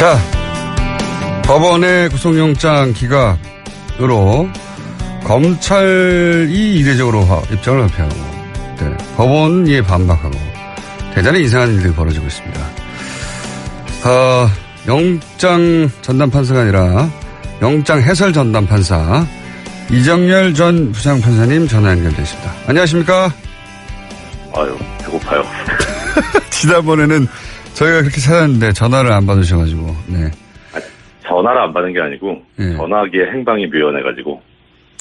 자, 법원의 구속영장 기각으로 검찰이 이례적으로 입장을 발표하고, 네, 법원이 반박하고 대단히 이상한 일들이 벌어지고 있습니다. 영장 전담 판사가 아니라 영장 해설 전담 판사 이정열 전 부장판사님 전화 연결되십니다. 안녕하십니까? 아유, 배고파요. 지난번에는 저희가 그렇게 찾았는데 전화를 안 받으셔가지고, 네. 전화를 안 받은 게 아니고, 네. 전화기에 행방이 묘연해가지고.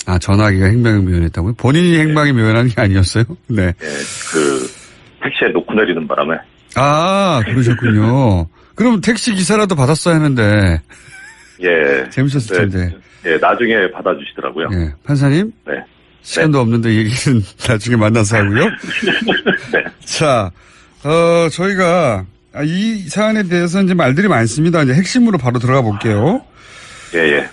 아, 전화기가 행방이 묘연했다고요? 본인이 행방이 묘연한 게 아니었어요? 네. 네, 택시에 놓고 내리는 바람에. 아, 그러셨군요. 그럼 택시 기사라도 받았어야 했는데. 예. 재밌었을 텐데. 예, 나중에 받아주시더라고요. 예. 판사님? 네. 시간도 없는데 얘기는 나중에 만나서 하고요. 네. 자, 저희가, 이 사안에 대해서 이제 말들이 많습니다. 이제 핵심으로 바로 들어가 볼게요. 예.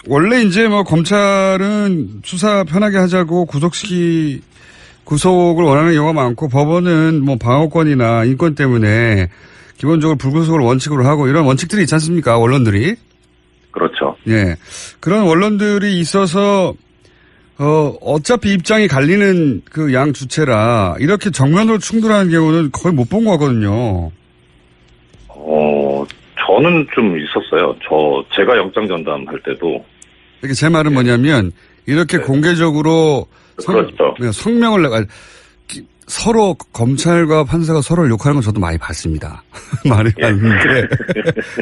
원래 이제 뭐 검찰은 수사 편하게 하자고 구속을 원하는 경우가 많고 법원은 뭐 방어권이나 인권 때문에 기본적으로 불구속을 원칙으로 하고 이런 원칙들이 있지 않습니까? 언론들이. 그렇죠. 예. 그런 언론들이 있어서 어차피 입장이 갈리는 그 양 주체라 이렇게 정면으로 충돌하는 경우는 거의 못 본 것 같거든요. 저는 좀 있었어요. 제가 영장 전담할 때도. 이렇게 제 말은 뭐냐면 이렇게 공개적으로 그렇죠. 성명을 서로 검찰과 판사가 서로를 욕하는 건 저도 많이 봤습니다. 많이 봤는데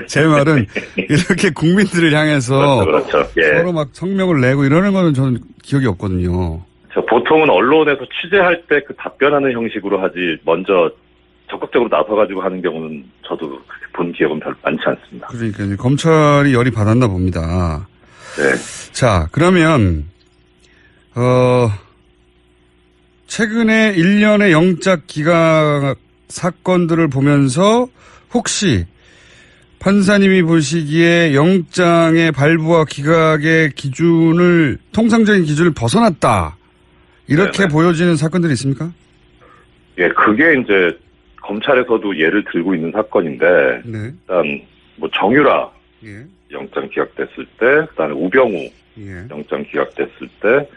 제 말은 이렇게 국민들을 향해서 그렇죠. 예. 서로 막 성명을 내고 이러는 거는 저는 기억이 없거든요. 보통은 언론에서 취재할 때 그 답변하는 형식으로 하지 먼저 적극적으로 나서가지고 하는 경우는 저도 본 기억은 별로 많지 않습니다. 그러니까 검찰이 열이 받았나 봅니다. 네. 자, 그러면 최근에 일련의 영장 기각 사건들을 보면서 혹시 판사님이 보시기에 영장의 발부와 기각의 기준을 통상적인 기준을 벗어났다 이렇게 네네. 보여지는 사건들이 있습니까? 예, 그게 이제 검찰에서도 예를 들고 있는 사건인데 네. 일단 뭐 정유라 예. 영장 기각됐을 때, 그다음에 우병우 예. 영장 기각됐을 때,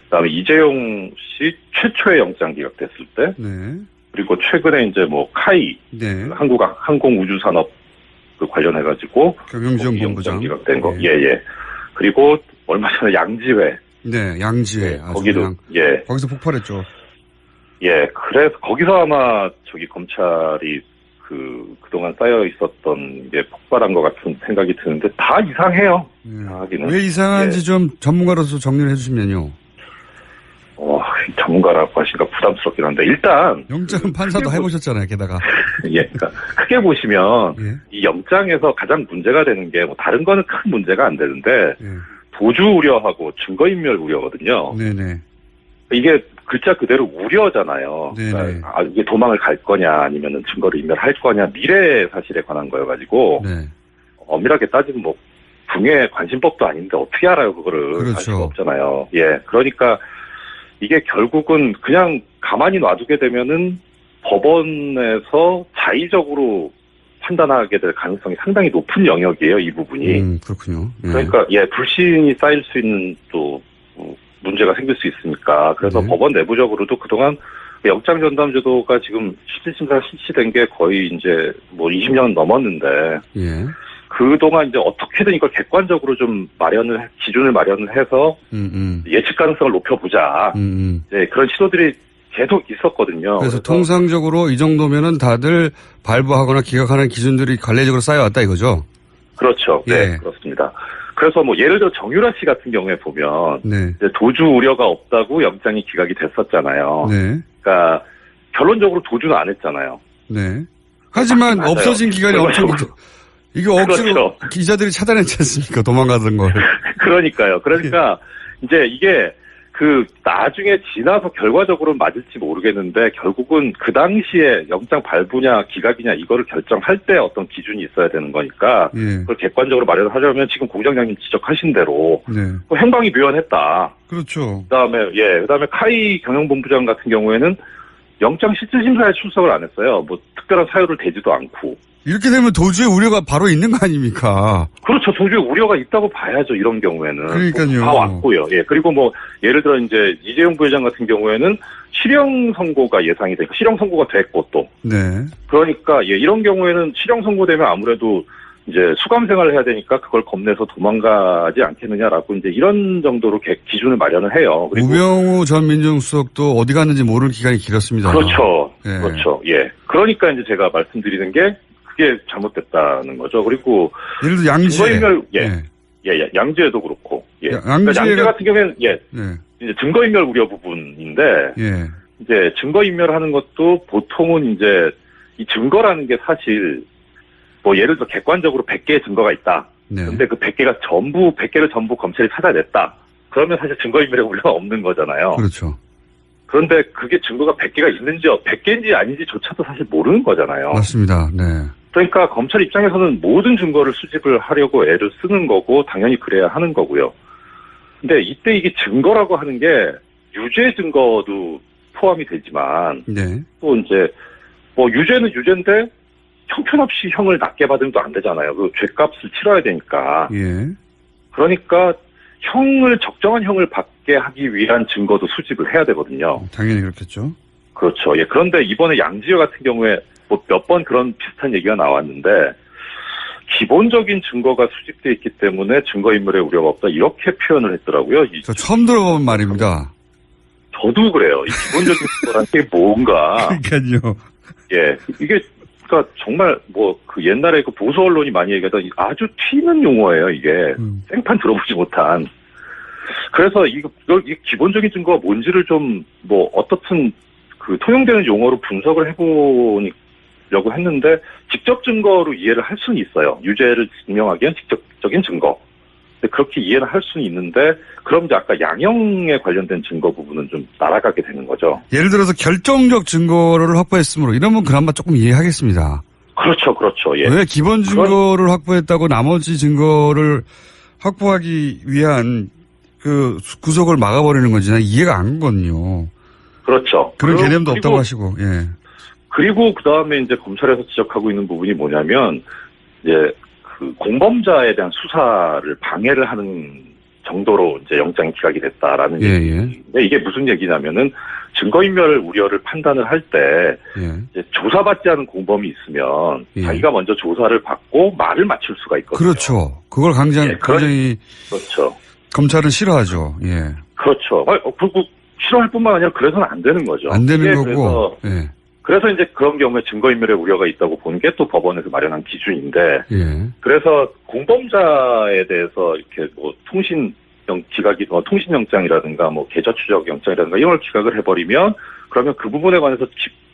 그다음에 이재용 씨 최초의 영장 기각됐을 때, 네. 그리고 최근에 이제 뭐 카이 네. 한국 항공우주산업 그 관련해가지고 경영지원본부장 영장 기각된 거, 예. 그리고 얼마 전에 양지회, 네, 양지회. 거기도 예, 거기서 폭발했죠. 예, 그래서 거기서 아마 검찰이 그동안 쌓여 있었던 게 폭발한 것 같은 생각이 드는데 다 이상해요. 이상하기는. 왜 이상한지 좀 전문가로서 정리를 해주시면요. 전문가라고 하시니까 부담스럽긴 한데 일단 영장 판사도 해보셨잖아요. 게다가. 예, 그러니까 크게 보시면 예. 이 영장에서 가장 문제가 되는 게 뭐 다른 거는 큰 문제가 안 되는데 예. 도주 우려하고 증거인멸 우려거든요. 네네. 이게 글자 그대로 우려잖아요. 그러니까 이게 도망을 갈 거냐 아니면은 증거를 인멸할 거냐 미래 사실에 관한 거여가지고 네. 엄밀하게 따지면 뭐 궁예 관심법도 아닌데 어떻게 알아요 그거를. 그렇죠. 알 수가 없잖아요. 예, 그러니까 이게 결국은 그냥 가만히 놔두게 되면은 법원에서 자의적으로 판단하게 될 가능성이 상당히 높은 영역이에요, 이 부분이. 그렇군요. 예. 그러니까 불신이 쌓일 수 있는 또 문제가 생길 수 있으니까. 그래서 네. 법원 내부적으로도 그동안 영장 전담 제도가 지금 실질심사 실시된 게 거의 이제 뭐 20년 넘었는데. 예. 그동안 이제 어떻게든 이걸 객관적으로 좀 기준을 마련을 해서 예측 가능성을 높여보자. 이제 그런 시도들이 계속 있었거든요. 그래서 통상적으로 이 정도면은 다들 발부하거나 기각하는 기준들이 관례적으로 쌓여왔다 이거죠? 그렇죠. 예. 네, 그렇습니다. 그래서 뭐 예를 들어 정유라 씨 같은 경우에 보면 네. 이제 도주 우려가 없다고 영장이 기각이 됐었잖아요. 네. 그러니까 결론적으로 도주는 안 했잖아요. 네. 하지만 맞아요. 없어진 기간이 엄청 이거 억지로 그렇죠. 기자들이 차단했지 않습니까? 도망가던 걸. 그러니까요. 그러니까 이제 이게 나중에 지나서 결과적으로 맞을지 모르겠는데 결국은 그 당시에 영장 발부냐 기각이냐 이거를 결정할 때 어떤 기준이 있어야 되는 거니까 예. 그걸 객관적으로 마련하려면 지금 공장장님 지적하신 대로 네. 행방이 묘연했다. 그렇죠. 그다음에 카이 경영본부장 같은 경우에는 영장 실질심사에 출석을 안 했어요. 뭐 특별한 사유를 대지도 않고. 이렇게 되면 도주의 우려가 바로 있는 거 아닙니까? 그렇죠. 도주의 우려가 있다고 봐야죠. 이런 경우에는. 그러니까요. 다 왔고요. 예. 그리고 뭐 예를 들어 이제 이재용 부회장 같은 경우에는 실형 선고가 예상이 되고 실형 선고가 됐고 또. 네. 그러니까 예, 이런 경우에는 실형 선고되면 아무래도 이제 수감 생활을 해야 되니까 그걸 겁내서 도망가지 않겠느냐라고 이제 이런 정도로 기준을 마련을 해요. 그리고 우병우 전 민정수석도 어디 갔는지 모르는 기간이 길었습니다. 그렇죠. 예. 그렇죠. 예. 그러니까 이제 제가 말씀드리는 게 그게 잘못됐다는 거죠. 그리고 예를 들어 양지혜. 증거인멸 예. 예, 양지혜도 그렇고. 예. 양지혜 그러니까 양지혜 같은 경우에는 예. 예. 이제 증거인멸 우려 부분인데 예. 이제 증거인멸하는 것도 보통은 이제 이 증거라는 게 사실 뭐 예를 들어 객관적으로 100개의 증거가 있다. 네. 근데 그 100개를 전부 검찰이 찾아냈다. 그러면 사실 증거인멸의 우려가 없는 거잖아요. 그렇죠. 그런데 그게 증거가 100개가 있는지 100개인지 아닌지조차도 사실 모르는 거잖아요. 맞습니다. 네. 그러니까 검찰 입장에서는 모든 증거를 수집을 하려고 애를 쓰는 거고 당연히 그래야 하는 거고요. 근데 이때 이게 증거라고 하는 게 유죄 증거도 포함이 되지만 네. 또 이제 뭐 유죄는 유죄인데 형편없이 형을 낮게 받으면 또 안 되잖아요. 그 죄값을 치러야 되니까. 예. 그러니까 적정한 형을 받게 하기 위한 증거도 수집을 해야 되거든요. 당연히 그렇겠죠. 그렇죠. 예. 그런데 이번에 양지혜 같은 경우에 뭐 몇 번 그런 비슷한 얘기가 나왔는데 기본적인 증거가 수집돼 있기 때문에 증거인멸의 우려가 없다 이렇게 표현을 했더라고요. 저 처음 들어본 말입니다. 저도 그래요. 이 기본적인 증거라는 게 뭔가. 그러니까요. 예. 이게 그러니까 정말 뭐 그 옛날에 그 보수 언론이 많이 얘기하던 아주 튀는 용어예요. 이게 생판 들어보지 못한. 그래서 이게 기본적인 증거가 뭔지를 좀 뭐 어떻든 그 통용되는 용어로 분석을 해보려고 했는데 직접 증거로 이해를 할 수는 있어요. 유죄를 증명하기엔 직접적인 증거. 그렇게 이해를 할 수는 있는데 그럼 이제 아까 양형에 관련된 증거 부분은 좀 날아가게 되는 거죠. 예를 들어서 결정적 증거를 확보했으므로 이러면 그나마 조금 이해하겠습니다. 그렇죠. 예. 왜 기본 증거를 확보했다고 나머지 증거를 확보하기 위한 그 구속을 막아버리는 건지 난 이해가 안 가거든요. 그렇죠. 그런 개념도 없다고 하시고, 예. 그리고 그 다음에 이제 검찰에서 지적하고 있는 부분이 뭐냐면 이제 그 공범자에 대한 수사를 방해를 하는 정도로 이제 영장이 기각이 됐다라는 얘기인데 이게 무슨 얘기냐면은 증거인멸 우려를 판단을 할 때 이제 조사받지 않은 공범이 있으면 자기가 먼저 조사를 받고 말을 맞출 수가 있거든요. 그렇죠. 그걸 굉장히 그렇죠. 검찰은 싫어하죠. 예. 그렇죠. 그리고 싫어할 뿐만 아니라 그래서는 안 되는 거죠. 안 되는 거고. 그래서 이제 그런 경우에 증거인멸의 우려가 있다고 보는 게 또 법원에서 마련한 기준인데, 그래서 공범자에 대해서 이렇게 뭐 통신영장이라든가 뭐 계좌 추적 영장이라든가 이런 걸 기각을 해버리면 그러면 그 부분에 관해서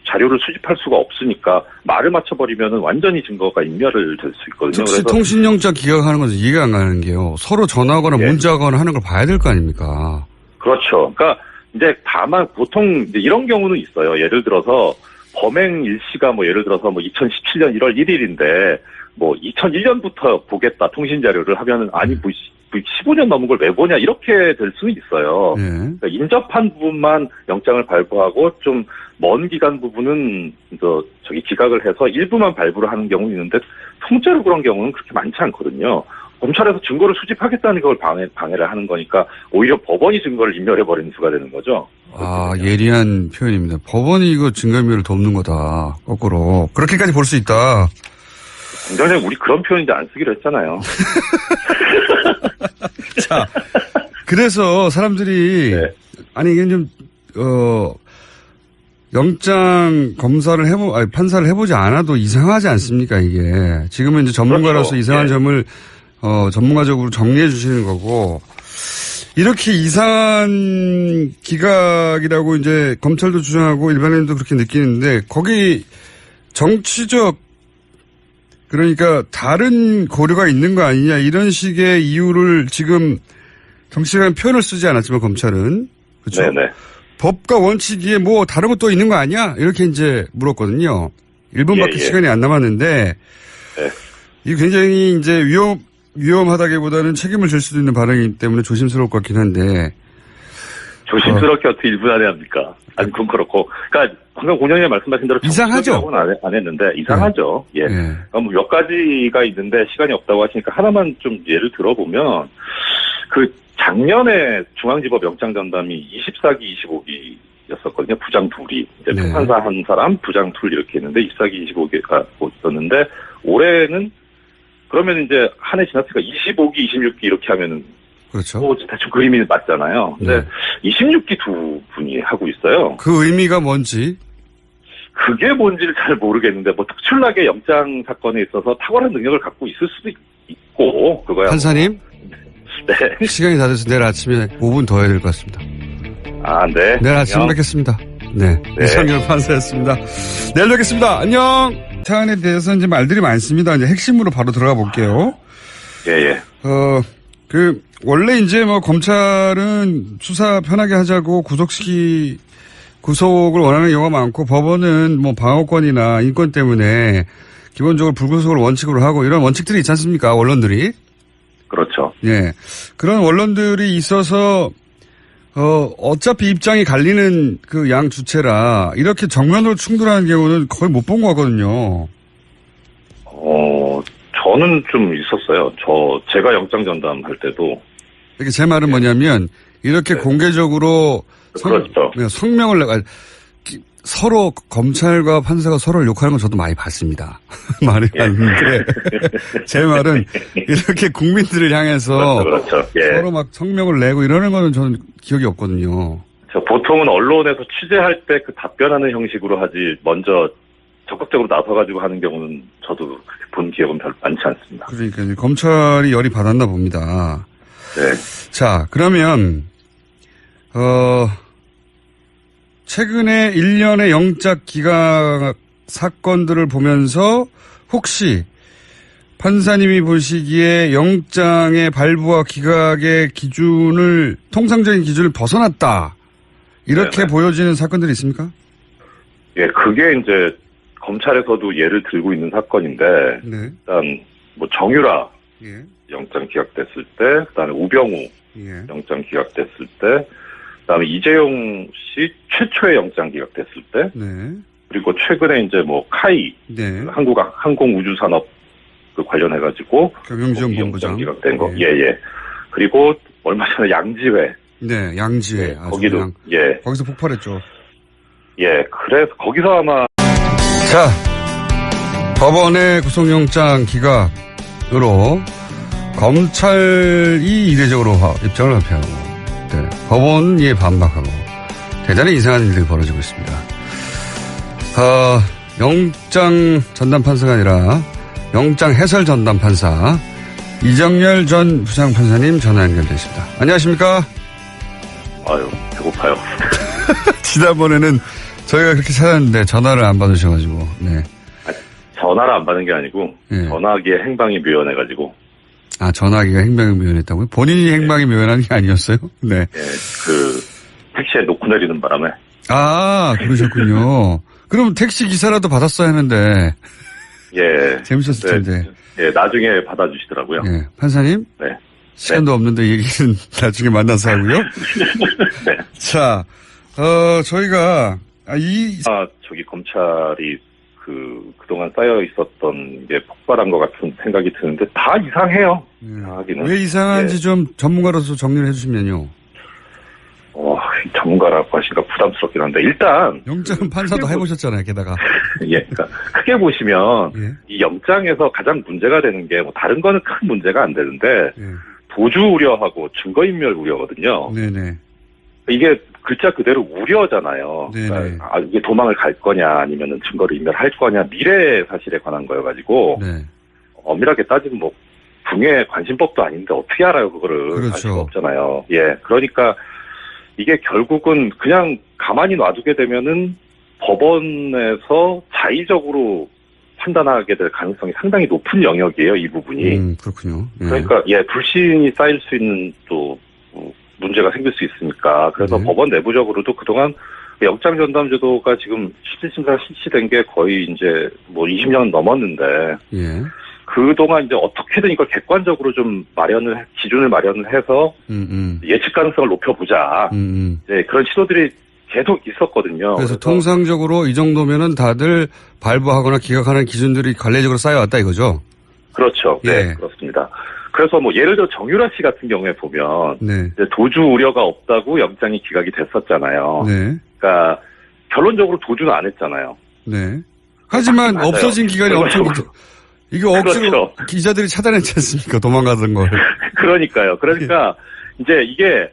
자료를 수집할 수가 없으니까 말을 맞춰버리면은 완전히 증거가 인멸을 될 수 있거든요. 그래서 통신영장 기각하는 것은 이해가 안 가는 게요. 서로 전화하거나 문자하거나 하는 걸 봐야 될 거 아닙니까? 그렇죠. 그러니까 이제 다만 보통 이제 이런 경우는 있어요. 예를 들어서 범행 일시가 뭐 예를 들어서 뭐 2017년 1월 1일인데 뭐 2001년부터 보겠다 통신 자료를 하면은 아니 뭐 15년 넘은 걸 왜 보냐 이렇게 될 수는 있어요. 그러니까 인접한 부분만 영장을 발부하고 좀 먼 기간 부분은 기각을 해서 일부만 발부를 하는 경우는 있는데 통째로 그런 경우는 그렇게 많지 않거든요. 검찰에서 증거를 수집하겠다는 걸 방해를 하는 거니까 오히려 법원이 증거를 인멸해버리는 수가 되는 거죠. 아, 예리한 표현입니다. 법원이 이거 증거인멸을 돕는 거다. 거꾸로. 그렇게까지 볼 수 있다. 공장장님 우리 그런 표현 이제 안 쓰기로 했잖아요. 자, 그래서 사람들이 아니 이게 좀 영장 검사를 판사를 해보지 않아도 이상하지 않습니까 이게. 지금은 이제 전문가로서 이상한 점을 전문가적으로 정리해 주시는 거고, 이렇게 이상한 기각이라고 이제 검찰도 주장하고 일반인도 그렇게 느끼는데, 거기 정치적, 그러니까 다른 고려가 있는 거 아니냐, 이런 식의 이유를 지금 정치적인 표현을 쓰지 않았지만 검찰은. 그렇죠. 네네. 법과 원칙에 뭐 다른 것도 있는 거 아니야? 이렇게 이제 물었거든요. 1분밖에 시간이 안 남았는데, 이게 굉장히 이제 위험하다기보다는 책임을 질 수도 있는 발언이기 때문에 조심스러울 것 같긴 한데. 조심스럽게 어떻게 1분 안에 합니까? 아니, 그건 그렇고. 그러니까, 방금 공장님 말씀하신 대로. 이상하죠? 안 했는데, 이상하죠. 예. 그러니까 뭐 몇 가지가 있는데, 시간이 없다고 하시니까 하나만 좀 예를 들어보면, 작년에 중앙지법 영장 전담이 24기, 25기였었거든요. 부장 둘이. 이제 네. 판사 한 사람, 부장 둘 이렇게 했는데, 24기, 25기가 있었는데, 올해는, 그러면 이제 한 해 지났으니까 25기, 26기 이렇게 하면은, 그렇죠. 대충 그림이 맞잖아요. 근데 26기 두 분이 하고 있어요. 그 의미가 뭔지? 그게 뭔지를 잘 모르겠는데, 뭐 특출나게 영장 사건에 있어서 탁월한 능력을 갖고 있을 수도 있고, 그거야. 판사님? 네. 시간이 다 돼서 내일 아침에 5분 더 해야 될 것 같습니다. 아, 네. 내일 아침에 뵙겠습니다. 네. 이상열 판사였습니다. 내일 뵙겠습니다. 안녕! 사안에 대해서 이제 말들이 많습니다. 이제 핵심으로 바로 들어가 볼게요. 예. 원래 이제 뭐 검찰은 수사 편하게 하자고 구속을 원하는 경우가 많고 법원은 뭐 방어권이나 인권 때문에 기본적으로 불구속을 원칙으로 하고 이런 원칙들이 있지 않습니까? 언론들이. 그렇죠. 예. 그런 언론들이 있어서 어차피 입장이 갈리는 그 양 주체라 이렇게 정면으로 충돌하는 경우는 거의 못 본 것 같거든요. 저는 좀 있었어요. 제가 영장 전담할 때도. 이렇게 제 말은 뭐냐면 이렇게 공개적으로 그렇죠. 성명을 서로 검찰과 판사가 서로를 욕하는 건 저도 많이 봤습니다. 많이 봤는데 제 말은 이렇게 국민들을 향해서 그렇죠. 예. 서로 막 성명을 내고 이러는 거는 저는 기억이 없거든요. 보통은 언론에서 취재할 때 그 답변하는 형식으로 하지 먼저 적극적으로 나서가지고 하는 경우는 저도 본 기억은 별로 많지 않습니다. 그러니까 검찰이 열이 받았나 봅니다. 네. 자, 그러면 최근에 1년의 영장 기각 사건들을 보면서 혹시 판사님이 보시기에 영장의 발부와 기각의 기준을 통상적인 기준을 벗어났다. 이렇게 네네. 보여지는 사건들이 있습니까? 예, 그게 이제 검찰에서도 예를 들고 있는 사건인데 네. 일단 뭐 정유라 예. 영장 기각됐을 때, 그다음에 우병우 예. 영장 기각됐을 때, 그다음에 이재용 씨 최초의 영장 기각됐을 때, 네. 그리고 최근에 이제 뭐 카이 네. 한국 항공우주산업 그 관련해가지고 경영지원본부장 영장 기각된 거, 예. 예. 그리고 얼마 전에 양지회, 네, 양지회. 아주 거기도 그냥 예, 거기서 폭발했죠. 예. 그래서 거기서 아마 자, 법원의 구속영장 기각으로 검찰이 이례적으로 입장을 발표하고, 네, 법원이 반박하고, 대단히 이상한 일들이 벌어지고 있습니다. 영장 전담 판사가 아니라 영장 해설 전담 판사 이정열 전 부장판사님 전화 연결되십니다. 안녕하십니까? 아유 배고파요. 지난번에는 저희가 그렇게 찾았는데 전화를 안 받으셔가지고, 네. 전화를 안 받는 게 아니고 예. 전화기에 행방이 묘연해가지고. 아, 전화기가 행방이 묘연했다고요? 본인이 행방이 묘연한 게 아니었어요? 네. 예, 그 택시에 놓고 내리는 바람에. 아, 그러셨군요. 그럼 택시 기사라도 받았어야 했는데. 예. 재밌었을 텐데. 예, 나중에 받아주시더라고요. 예. 판사님? 네. 시간도 없는데 얘기는 나중에 만나서 하고요. 네. 자, 저희가, 저기 검찰이 그동안 쌓여 있었던 게 폭발한 것 같은 생각이 드는데 다 이상해요. 이상하기는. 왜 이상한지 예. 좀 전문가로서 정리를 해주시면요. 전문가라고 하시니까 부담스럽긴 한데 일단 영장 판사도 해보셨잖아요, 게다가. 예, 그러니까 크게 보시면 예. 이 영장에서 가장 문제가 되는 게 뭐 다른 거는 큰 문제가 안 되는데 예. 도주 우려하고 증거인멸 우려거든요. 네네. 이게 글자 그대로 우려잖아요. 네네. 그러니까 이게 도망을 갈 거냐 아니면은 증거를 인멸할 거냐 미래 사실에 관한 거여가지고 네. 엄밀하게 따지면 뭐 궁예 관심법도 아닌데 어떻게 알아요 그거를. 그렇죠. 알 수가 없잖아요. 예, 그러니까 이게 결국은 그냥 가만히 놔두게 되면은 법원에서 자의적으로 판단하게 될 가능성이 상당히 높은 영역이에요, 이 부분이. 그렇군요. 예. 그러니까, 불신이 쌓일 수 있는 또, 문제가 생길 수 있으니까. 그래서 네. 법원 법원 내부적으로도 그동안 영장 전담 제도가 지금 실질심사 실시된 게 거의 이제 뭐 20년 넘었는데, 예. 그동안 이제 어떻게든 이걸 객관적으로 좀 기준을 마련을 해서 예측 가능성을 높여보자. 네, 그런 시도들이 계속 있었거든요. 그래서 통상적으로 이 정도면은 다들 발부하거나 기각하는 기준들이 관례적으로 쌓여왔다 이거죠? 그렇죠. 네, 예. 그렇습니다. 그래서 뭐 예를 들어 정유라 씨 같은 경우에 보면 네. 이제 도주 우려가 없다고 영장이 기각이 됐었잖아요. 네. 그러니까 결론적으로 도주는 안 했잖아요. 네. 하지만 맞아요. 없어진 기간이 엄청 이거 억지로 그렇죠. 기자들이 차단했지 않습니까? 도망가던 걸. 그러니까요. 그러니까 이제 이게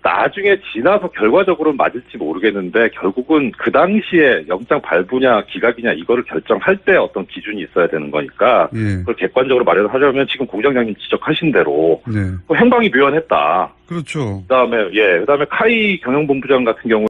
나중에 지나서 결과적으로는 맞을지 모르겠는데 결국은 그 당시에 영장 발부냐 기각이냐 이거를 결정할 때 어떤 기준이 있어야 되는 거니까 예. 그걸 객관적으로 마련하려면 지금 공장장님 지적하신 대로 네. 행방이 묘연했다. 그렇죠. 그다음에 카이 경영본부장 같은 경우